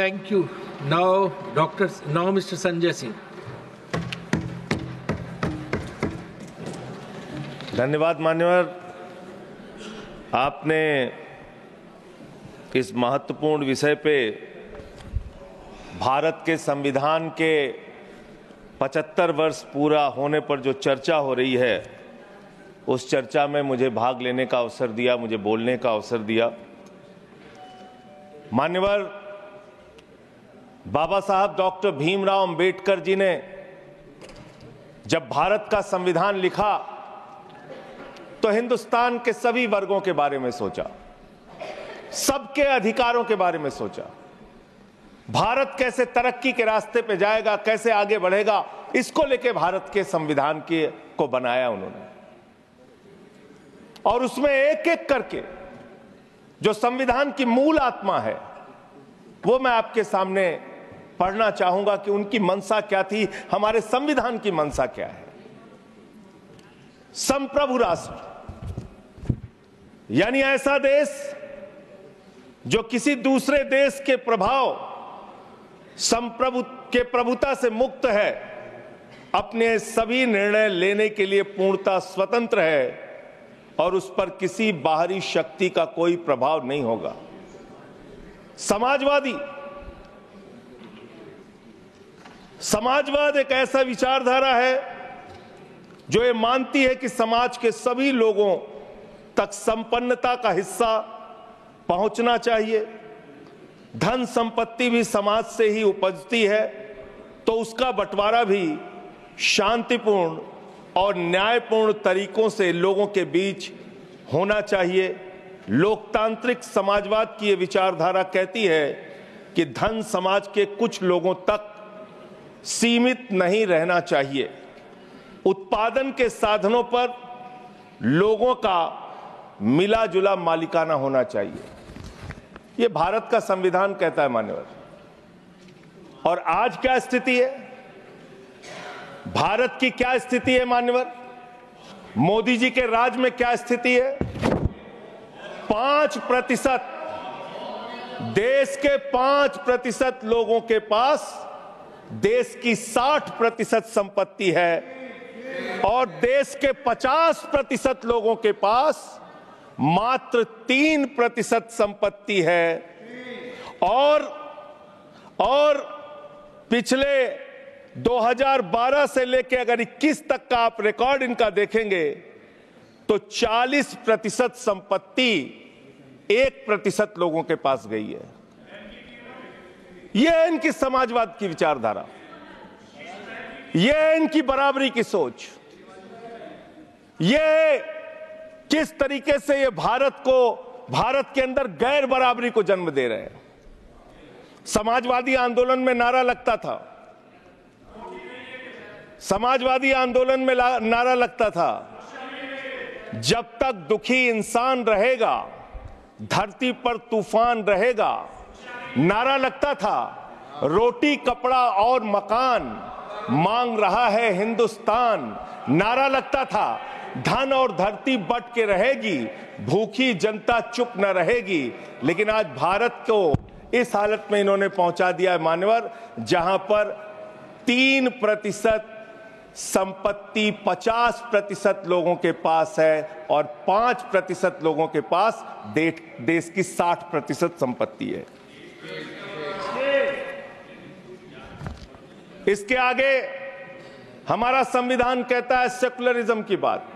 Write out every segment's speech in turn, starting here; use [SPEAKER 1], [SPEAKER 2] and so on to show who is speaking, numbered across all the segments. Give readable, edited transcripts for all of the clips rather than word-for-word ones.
[SPEAKER 1] Thank you. Now, Mr. Sanjay Singh.
[SPEAKER 2] धन्यवाद मान्यवर, आपने इस महत्वपूर्ण विषय पे भारत के संविधान के 75 वर्ष पूरा होने पर जो चर्चा हो रही है, उस चर्चा में मुझे भाग लेने का अवसर दिया, मुझे बोलने का अवसर दिया। मान्यवर, बाबा साहब डॉक्टर भीमराव अंबेडकर जी ने जब भारत का संविधान लिखा तो हिंदुस्तान के सभी वर्गों के बारे में सोचा, सबके अधिकारों के बारे में सोचा, भारत कैसे तरक्की के रास्ते पे जाएगा, कैसे आगे बढ़ेगा, इसको लेके भारत के संविधान को बनाया उन्होंने। और उसमें एक एक करके जो संविधान की मूल आत्मा है वो मैं आपके सामने पढ़ना चाहूंगा कि उनकी मंशा क्या थी, हमारे संविधान की मंशा क्या है। संप्रभु राष्ट्र यानी ऐसा देश जो किसी दूसरे देश के प्रभाव प्रभुता से मुक्त है, अपने सभी निर्णय लेने के लिए पूर्णतः स्वतंत्र है और उस पर किसी बाहरी शक्ति का कोई प्रभाव नहीं होगा। समाजवाद एक ऐसा विचारधारा है जो ये मानती है कि समाज के सभी लोगों तक संपन्नता का हिस्सा पहुंचना चाहिए। धन संपत्ति भी समाज से ही उपजती है, तो उसका बंटवारा भी शांतिपूर्ण और न्यायपूर्ण तरीकों से लोगों के बीच होना चाहिए। लोकतांत्रिक समाजवाद की यह विचारधारा कहती है कि धन समाज के कुछ लोगों तक सीमित नहीं रहना चाहिए। उत्पादन के साधनों पर लोगों का मिला जुला मालिकाना होना चाहिए। यह भारत का संविधान कहता है मान्यवर। और आज क्या स्थिति है, भारत की क्या स्थिति है मान्यवर, मोदी जी के राज में क्या स्थिति है? 5%, देश के 5% लोगों के पास देश की 60% संपत्ति है और देश के 50% लोगों के पास मात्र 3% संपत्ति है। और पिछले 2012 से लेकर अगर 21 तक का आप रिकॉर्ड इनका देखेंगे तो 40% संपत्ति 1% लोगों के पास गई है। यह है इनकी समाजवाद की विचारधारा, यह है इनकी बराबरी की सोच, यह किस तरीके से ये भारत के अंदर गैर बराबरी को जन्म दे रहे हैं। समाजवादी आंदोलन में नारा लगता था, समाजवादी आंदोलन में नारा लगता था, जब तक दुखी इंसान रहेगा धरती पर तूफान रहेगा। नारा लगता था, रोटी कपड़ा और मकान मांग रहा है हिंदुस्तान। नारा लगता था, धन और धरती बट के रहेगी, भूखी जनता चुप न रहेगी। लेकिन आज भारत को इस हालत में इन्होंने पहुंचा दिया है मान्यवर, जहां पर 3% संपत्ति 50% लोगों के पास है और 5% लोगों के पास देश की 60% संपत्ति है। इसके आगे हमारा संविधान कहता है सेकुलरिज्म की बात,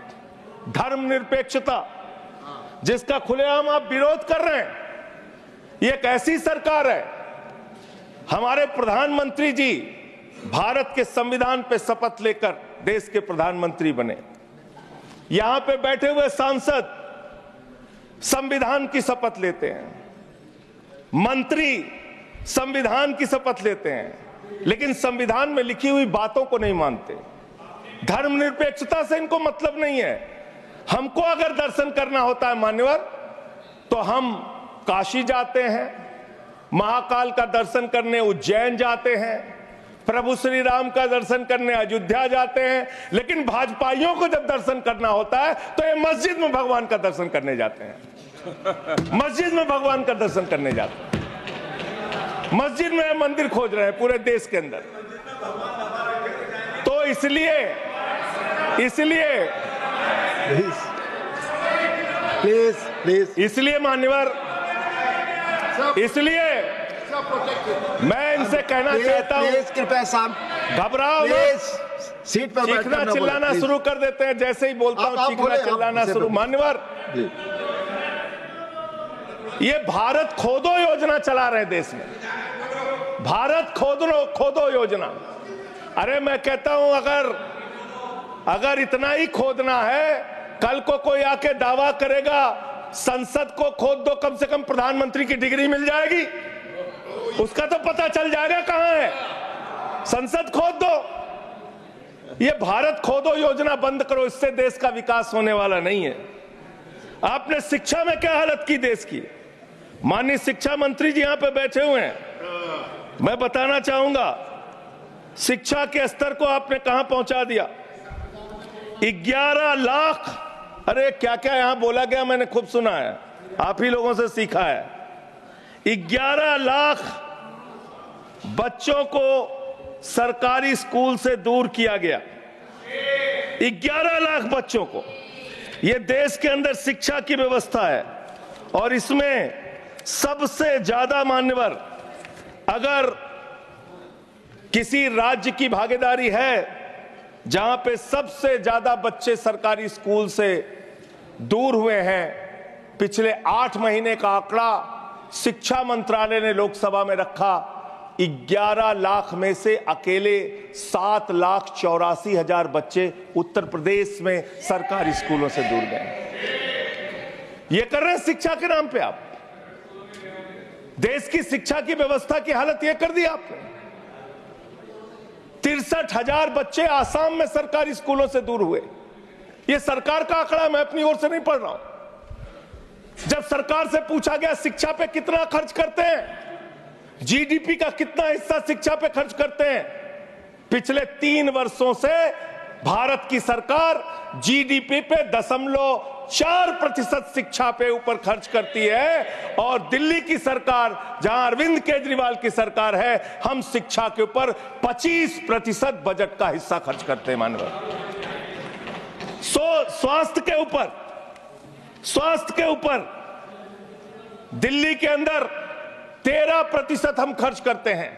[SPEAKER 2] धर्मनिरपेक्षता, जिसका खुलेआम आप विरोध कर रहे हैं। ये एक ऐसी सरकार है, हमारे प्रधानमंत्री जी भारत के संविधान पे शपथ लेकर देश के प्रधानमंत्री बने। यहां पे बैठे हुए सांसद संविधान की शपथ लेते हैं, मंत्री संविधान की शपथ लेते हैं, लेकिन संविधान में लिखी हुई बातों को नहीं मानते। धर्मनिरपेक्षता से इनको मतलब नहीं है। हमको अगर दर्शन करना होता है मान्यवर तो हम काशी जाते हैं, महाकाल का दर्शन करने उज्जैन जाते हैं, प्रभु श्री राम का दर्शन करने अयोध्या जाते हैं। लेकिन भाजपाइयों को जब दर्शन करना होता है तो ये मस्जिद में भगवान का दर्शन करने जाते हैं, मस्जिद में भगवान का दर्शन करने जाते हैं। मस्जिद में मंदिर खोज रहे हैं पूरे देश के अंदर। तो इसलिए मान्यवर, इसलिए मैं इनसे कहना चाहता हूं,
[SPEAKER 3] कृपया साहब
[SPEAKER 2] घबराओ मत।
[SPEAKER 3] सीट पर
[SPEAKER 2] चीखना चिल्लाना शुरू कर देते हैं, जैसे ही बोलता हूं चीखना चिल्लाना शुरू। मान्यवर, ये भारत खोदो योजना चला रहे देश में, भारत खोदो योजना। अरे मैं कहता हूं अगर इतना ही खोदना है, कल को कोई आके दावा करेगा संसद को खोद दो, कम से कम प्रधानमंत्री की डिग्री मिल जाएगी, उसका तो पता चल जाएगा कहां है। संसद खोद दो। ये भारत खोदो योजना बंद करो, इससे देश का विकास होने वाला नहीं है। आपने शिक्षा में क्या हालत की देश की। माननीय शिक्षा मंत्री जी यहां पे बैठे हुए हैं, मैं बताना चाहूंगा शिक्षा के स्तर को आपने कहां पहुंचा दिया। 11 लाख, अरे क्या क्या यहां बोला गया मैंने खूब सुना है, आप ही लोगों से सीखा है। 11 लाख बच्चों को सरकारी स्कूल से दूर किया गया, 11 लाख बच्चों को। यह देश के अंदर शिक्षा की व्यवस्था है और इसमें सबसे ज्यादा मान्यवर, अगर किसी राज्य की भागीदारी है जहां पे सबसे ज्यादा बच्चे सरकारी स्कूल से दूर हुए हैं, पिछले 8 महीने का आंकड़ा शिक्षा मंत्रालय ने लोकसभा में रखा। 11 लाख में से अकेले 7,84,000 बच्चे उत्तर प्रदेश में सरकारी स्कूलों से दूर गए। ये कर रहे हैं शिक्षा के नाम पे आप। देश की शिक्षा की व्यवस्था की हालत यह कर दी आपने। 63,000 बच्चे आसाम में सरकारी स्कूलों से दूर हुए। यह सरकार का आंकड़ा, मैं अपनी ओर से नहीं पढ़ रहा हूं। जब सरकार से पूछा गया शिक्षा पे कितना खर्च करते हैं, जीडीपी का कितना हिस्सा शिक्षा पे खर्च करते हैं, पिछले 3 वर्षों से भारत की सरकार जीडीपी पे 0.4% शिक्षा पे ऊपर खर्च करती है। और दिल्ली की सरकार, जहां अरविंद केजरीवाल की सरकार है, हम शिक्षा के ऊपर 25% बजट का हिस्सा खर्च करते हैं मानव। स्वास्थ्य के ऊपर दिल्ली के अंदर 13% हम खर्च करते हैं।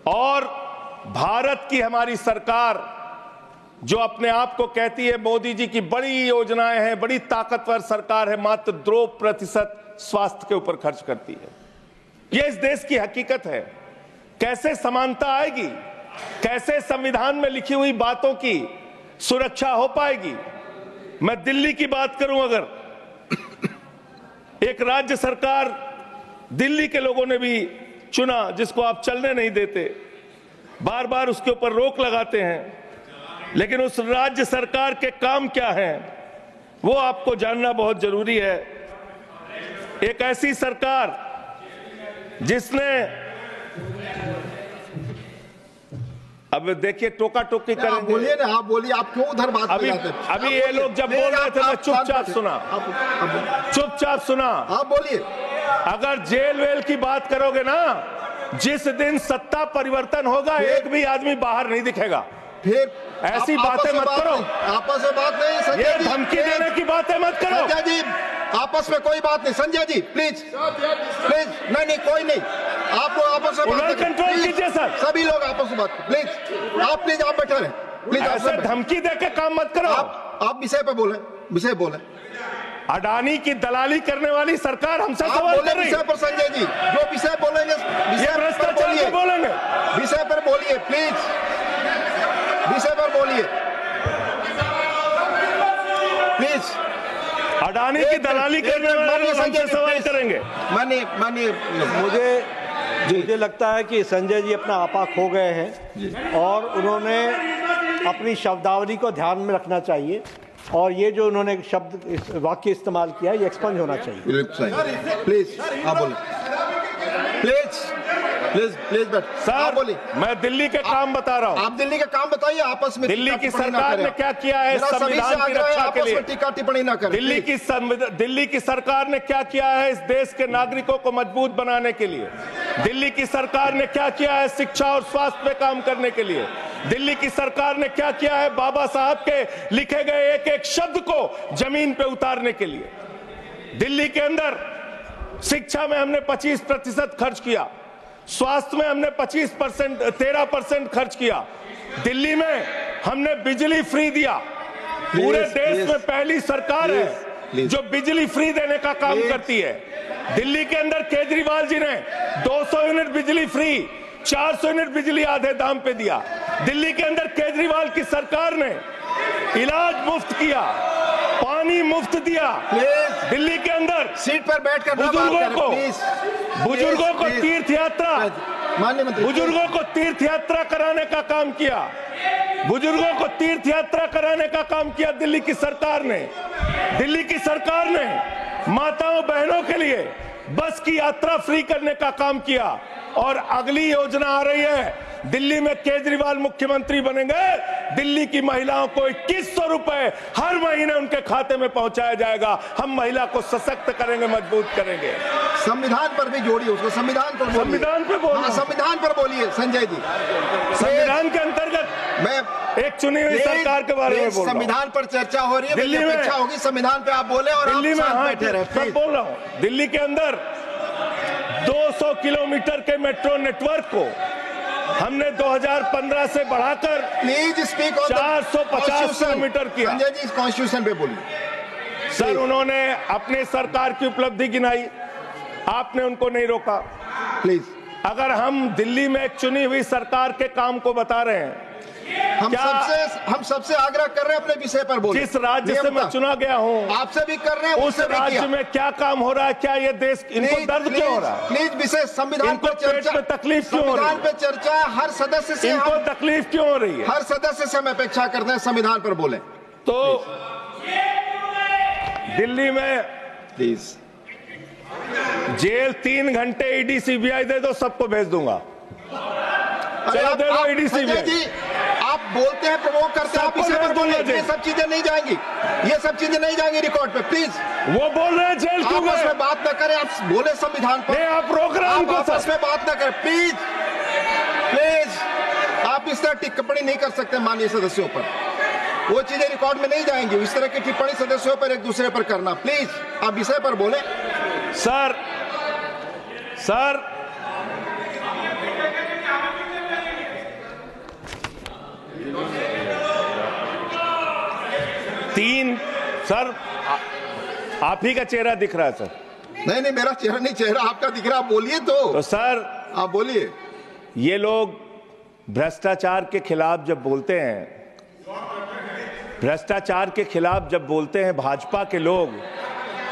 [SPEAKER 2] और भारत की हमारी सरकार जो अपने आप को कहती है मोदी जी की बड़ी योजनाएं हैं, बड़ी ताकतवर सरकार है, मात्र 2% स्वास्थ्य के ऊपर खर्च करती है। यह इस देश की हकीकत है। कैसे समानता आएगी, कैसे संविधान में लिखी हुई बातों की सुरक्षा हो पाएगी। मैं दिल्ली की बात करूं, अगर एक राज्य सरकार दिल्ली के लोगों ने भी चुना, जिसको आप चलने नहीं देते, बार बार उसके ऊपर रोक लगाते हैं, लेकिन उस राज्य सरकार के काम क्या हैं वो आपको जानना बहुत जरूरी है। एक ऐसी सरकार जिसने, अब देखिए टोका टोकी करेंगे।
[SPEAKER 3] बोलिए ना, आप बोलिए, आप क्यों उधर बात
[SPEAKER 2] अभी ये लोग जब बोल रहे थे मैं चुपचाप सुना।
[SPEAKER 3] आप बोलिए।
[SPEAKER 2] अगर जेल वेल की बात करोगे ना, जिस दिन सत्ता परिवर्तन होगा एक भी आदमी बाहर नहीं दिखेगा।
[SPEAKER 3] फिर
[SPEAKER 2] ऐसी बातें मत करो,
[SPEAKER 3] आपस में बात नहीं। संजय
[SPEAKER 2] ये
[SPEAKER 3] जी,
[SPEAKER 2] धमकी देने की बातें मत करो।
[SPEAKER 3] संजय जी, आपस में कोई बात नहीं। संजय जी प्लीज प्लीज, नहीं कोई नहीं, आप लोग आपस में बात
[SPEAKER 2] कंट्रोल कीजिए सर।
[SPEAKER 3] सभी लोग आपस में बात, प्लीज आप बैठे रहे, प्लीज।
[SPEAKER 2] ऐसे धमकी देकर काम मत करो।
[SPEAKER 3] आप विषय पे बोले।
[SPEAKER 2] अडानी की दलाली करने वाली सरकार हमसे सवाल कर रही है।
[SPEAKER 3] विषय पर संजय जी जो विषय बोलेंगे,
[SPEAKER 2] भ्रष्टाचार बोलेंगे,
[SPEAKER 3] विषय पर बोलिए प्लीज, विषय पर बोलिए प्लीज।
[SPEAKER 2] अडानी की दलाली करने वाले लोग हमसे सवाल करेंगे।
[SPEAKER 3] मानिए,
[SPEAKER 4] मुझे लगता है कि संजय जी अपना आपा खो गए हैं और उन्होंने अपनी शब्दावली को ध्यान में रखना चाहिए और ये जो उन्होंने शब्द वाक्य इस्तेमाल किया ये एक्सपंज होना चाहिए।
[SPEAKER 3] प्लीज आप बोले, प्लीज बैठ।
[SPEAKER 2] सर बोलिए, मैं दिल्ली के काम बता रहा हूँ।
[SPEAKER 3] आप दिल्ली के काम बताइए, आपस में
[SPEAKER 2] दिल्ली की सरकार ने क्या किया है संविधान की रक्षा के लिए।
[SPEAKER 3] टीका टिप्पणी ना करें।
[SPEAKER 2] दिल्ली की सरकार ने क्या किया है इस देश के नागरिकों को मजबूत बनाने के लिए। दिल्ली की सरकार ने क्या किया है शिक्षा और स्वास्थ्य पे काम करने के लिए? दिल्ली की सरकार ने क्या किया है बाबा साहब के लिखे गए एक एक शब्द को जमीन पे उतारने के लिए? दिल्ली के अंदर शिक्षा में हमने 25% खर्च किया, स्वास्थ्य में हमने 13% खर्च किया, दिल्ली में हमने बिजली फ्री दिया। पूरे देश में पहली सरकार है जो बिजली फ्री देने का काम करती है। दिल्ली के अंदर केजरीवाल जी ने 200 यूनिट बिजली फ्री, 400 यूनिट बिजली आधे दाम पे दिया। दिल्ली के अंदर केजरीवाल की सरकार ने इलाज मुफ्त किया, पानी मुफ्त दिया। दिल्ली के अंदर
[SPEAKER 3] सीट पर बैठकर
[SPEAKER 2] बुजुर्गों को तीर्थ यात्रा,
[SPEAKER 3] माननीय मंत्री,
[SPEAKER 2] बुजुर्गों को तीर्थ यात्रा कराने का काम किया। बुजुर्गों को तीर्थ यात्रा कराने का काम किया दिल्ली की सरकार ने। दिल्ली की सरकार ने माताओं बहनों के लिए बस की यात्रा फ्री करने का काम किया। और अगली योजना आ रही है, दिल्ली में केजरीवाल मुख्यमंत्री बनेंगे, दिल्ली की महिलाओं को 2100 रुपए हर महीने उनके खाते में पहुंचाया जाएगा। हम महिला को सशक्त करेंगे, मजबूत करेंगे।
[SPEAKER 3] संविधान पर भी जोड़िए उसको, संविधान पर बोलिए।
[SPEAKER 2] संविधान पे बोलिए।
[SPEAKER 3] हाँ, संविधान पर बोलिए संजय जी।
[SPEAKER 2] संविधान के अंतर्गत
[SPEAKER 3] मैं
[SPEAKER 2] एक चुनी हुई सरकार के बारे में बोल रहा हूं।
[SPEAKER 3] संविधान पर चर्चा हो रही है,
[SPEAKER 2] दिल्ली में
[SPEAKER 3] अपेक्षा होगी संविधान पे आप बोले और
[SPEAKER 2] दिल्ली में, हाँ,
[SPEAKER 3] बैठे रहे।
[SPEAKER 2] सब बोल रहा हूं। दिल्ली के अंदर 200 किलोमीटर के मेट्रो नेटवर्क को हमने 2015 से बढ़ाकर
[SPEAKER 3] प्लीज स्पीक ऑन
[SPEAKER 2] 450 किलोमीटर किया।
[SPEAKER 3] संजय जी कॉन्स्टिट्यूशन पे बोलिए।
[SPEAKER 2] सर, उन्होंने अपने सरकार की उपलब्धि गिनाई, आपने उनको नहीं रोका।
[SPEAKER 3] प्लीज,
[SPEAKER 2] अगर हम दिल्ली में एक चुनी हुई सरकार के काम को बता रहे हैं,
[SPEAKER 3] हम सबसे आग्रह कर रहे हैं अपने विषय पर बोलिए।
[SPEAKER 2] जिस राज्य से मैं चुना गया हूं,
[SPEAKER 3] आपसे भी कर रहे हैं,
[SPEAKER 2] उस राज्य में क्या काम हो रहा है, क्या ये देश, इनको दर्द क्यों हो रहा है?
[SPEAKER 3] प्लीज विषय संविधान पर चर्चा,
[SPEAKER 2] में तकलीफ क्यों हो रही है?
[SPEAKER 3] संविधान पे चर्चा हर सदस्य से,
[SPEAKER 2] इनको तकलीफ क्यों हो रही है?
[SPEAKER 3] हर सदस्य से हम अपेक्षा करते हैं संविधान पर बोले।
[SPEAKER 2] तो दिल्ली में
[SPEAKER 3] प्लीज
[SPEAKER 2] जेल 3 घंटे ईडी सीबीआई दे दो, सबको भेज दूंगा। चलो दे दो ईडी सीबीआई
[SPEAKER 3] जी। आप बोलते हैं, प्रमोट करते हैं, आप इसे पर बोलिए। ये सब चीजें नहीं जाएंगी, ये सब चीजें नहीं जाएंगी रिकॉर्ड पे। प्लीज,
[SPEAKER 2] वो बोल रहे हैं जेल क्यों गए?
[SPEAKER 3] आपस में बात न करें, आप बोले संविधान पर।
[SPEAKER 2] नहीं, आप रोक रहे हैं उनको।
[SPEAKER 3] आपस में बात न करें प्लीज, प्लीज। आप इस तरह टिप्पणी नहीं कर सकते माननीय सदस्यों पर, वो चीजें रिकॉर्ड में नहीं जाएंगी। इस तरह की टिप्पणी सदस्यों पर एक दूसरे पर करना, प्लीज आप विषय पर बोले।
[SPEAKER 2] सर 3 सर, आप ही का चेहरा दिख रहा है सर।
[SPEAKER 3] नहीं, मेरा चेहरा नहीं, चेहरा आपका दिख रहा, आप बोलिए तो
[SPEAKER 2] सर
[SPEAKER 3] आप बोलिए।
[SPEAKER 2] ये लोग भ्रष्टाचार के खिलाफ जब बोलते हैं, भ्रष्टाचार के खिलाफ जब बोलते हैं भाजपा के लोग,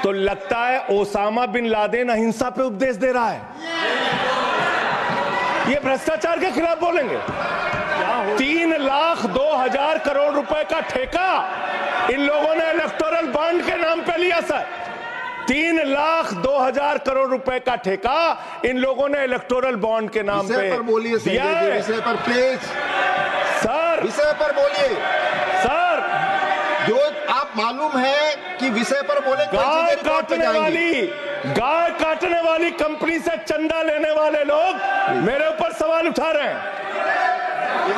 [SPEAKER 2] तो लगता है ओसामा बिन लादेन अहिंसा पे उपदेश दे रहा है। ये भ्रष्टाचार के खिलाफ बोलेंगे। 3,02,000 करोड़ रुपए का ठेका इन लोगों ने इलेक्टोरल बॉन्ड के नाम पे लिया सर। 3,02,000 करोड़ रुपए का ठेका इन लोगों ने इलेक्टोरल बॉन्ड के नाम पे
[SPEAKER 3] बोलिए विषय पर प्लीज
[SPEAKER 2] सर,
[SPEAKER 3] विषय पर बोलिए
[SPEAKER 2] सर।
[SPEAKER 3] जो आप मालूम है कि विषय पर बोले।
[SPEAKER 2] गाय काटने वाली कंपनी से चंदा लेने वाले लोग मेरे ऊपर सवाल उठा रहे हैं।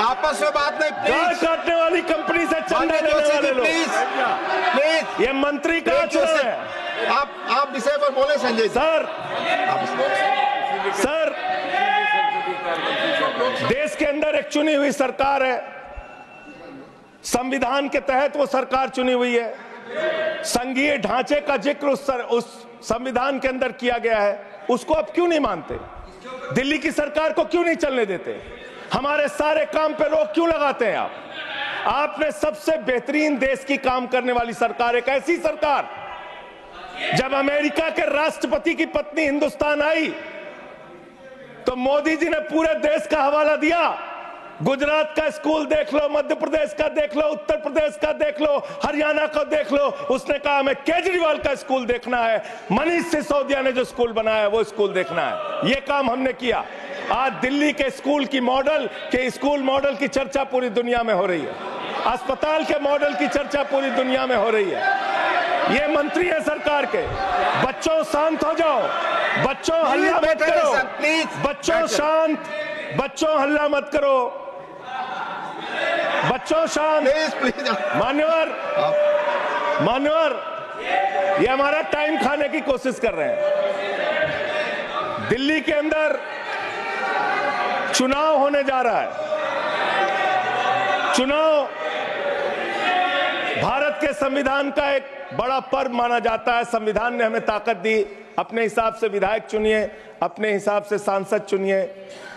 [SPEAKER 3] आपस में बात नहीं,
[SPEAKER 2] गाय काटने वाली कंपनी से चंदा लेने वाले लोग।
[SPEAKER 3] प्लीज,
[SPEAKER 2] ये मंत्री का चुनाव है।
[SPEAKER 3] आप विषय पर बोले संजय
[SPEAKER 2] सर। देश के अंदर एक चुनी हुई सरकार है, संविधान के तहत वो सरकार चुनी हुई है, संघीय ढांचे का जिक्र उस संविधान के अंदर किया गया है, उसको आप क्यों नहीं मानते? दिल्ली की सरकार को क्यों नहीं चलने देते? हमारे सारे काम पे रोक क्यों लगाते हैं आप? आपने सबसे बेहतरीन देश की काम करने वाली सरकार, एक ऐसी सरकार, जब अमेरिका के राष्ट्रपति की पत्नी हिंदुस्तान आई तो मोदी जी ने पूरे देश का हवाला दिया। गुजरात का स्कूल देख लो, मध्य प्रदेश का देख लो, उत्तर प्रदेश का देख लो, हरियाणा का देख लो। उसने कहा हमें केजरीवाल का स्कूल देखना है, मनीष सिसोदिया ने जो स्कूल बनाया है वो स्कूल देखना है। ये काम हमने किया। आज दिल्ली के स्कूल मॉडल की चर्चा पूरी दुनिया में हो रही है, अस्पताल के मॉडल की चर्चा पूरी दुनिया में हो रही है। ये मंत्री है सरकार के। बच्चों शांत हो जाओ, बच्चों हल्ला मत
[SPEAKER 3] बैठे
[SPEAKER 2] करो,
[SPEAKER 3] सर, प्लीज
[SPEAKER 2] बच्चों शांत, बच्चों हल्ला मत करो, बच्चों शांत।
[SPEAKER 3] प्लीज
[SPEAKER 2] मान्यवर, मान्यवर, ये हमारा टाइम खाने की कोशिश कर रहे हैं। दिल्ली के अंदर चुनाव होने जा रहा है। चुनाव भारत के संविधान का एक बड़ा पर्व माना जाता है। संविधान ने हमें ताकत दी, अपने हिसाब से विधायक चुनिए, अपने हिसाब से सांसद चुनिए,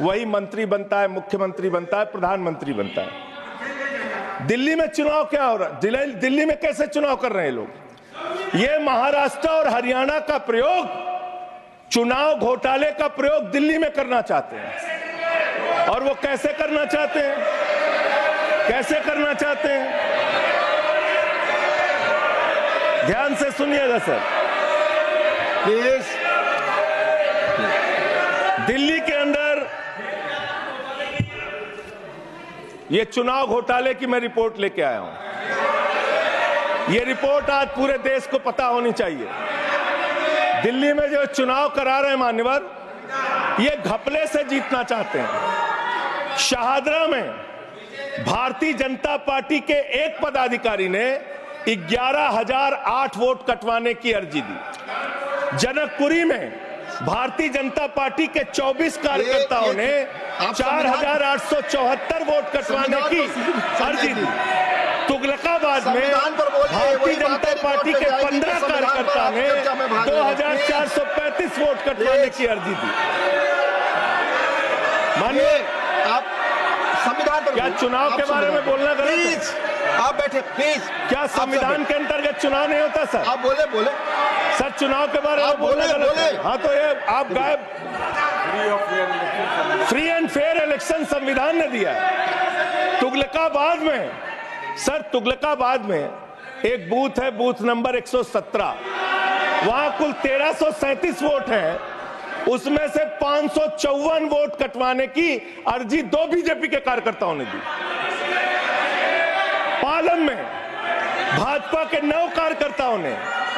[SPEAKER 2] वही मंत्री बनता है, मुख्यमंत्री बनता है, प्रधानमंत्री बनता है। दिल्ली में चुनाव क्या हो रहा है? दिल्ली में कैसे चुनाव कर रहे हैं लोग? ये महाराष्ट्र और हरियाणा का प्रयोग, चुनाव घोटाले का प्रयोग दिल्ली में करना चाहते हैं। और वो कैसे करना चाहते हैं? कैसे करना चाहते हैं? ध्यान से सुनिएगा सर,
[SPEAKER 3] प्लीज।
[SPEAKER 2] दिल्ली के अंदर ये चुनाव घोटाले की मैं रिपोर्ट लेके आया हूं। ये रिपोर्ट आज पूरे देश को पता होनी चाहिए। दिल्ली में जो चुनाव करा रहे हैं मान्यवर, ये घपले से जीतना चाहते हैं। शाहदरा में भारतीय जनता पार्टी के एक पदाधिकारी ने 11,008 वोट कटवाने की अर्जी दी। जनकपुरी में भारतीय जनता पार्टी के 24 कार्यकर्ताओं ने 4,874 वोट कटवाने की अर्जी दी। तुगलकाबाद में भारतीय जनता पार्टी के 15 कार्यकर्ता ने 2,435 वोट कटवाने की अर्जी दी। मानिए,
[SPEAKER 3] आप संविधान पर
[SPEAKER 2] क्या चुनाव के बारे में बोलना गलत है?
[SPEAKER 3] प्लीज आप बैठे, प्लीज।
[SPEAKER 2] क्या संविधान के अंतर्गत चुनाव नहीं होता सर?
[SPEAKER 3] आप बोले
[SPEAKER 2] सर, चुनाव के बारे में बोलना गलत है। हाँ, तो ये आप गायब। फ्री एंड फेयर इलेक्शन संविधान ने दिया है। तुगलकाबाद में सर, तुगलकाबाद में एक बूथ है, बूथ नंबर 117, वहां कुल 1337 वोट हैं। उसमें से 554 वोट कटवाने की अर्जी 2 बीजेपी के कार्यकर्ताओं ने दी। पालम में भाजपा के 9 कार्यकर्ताओं ने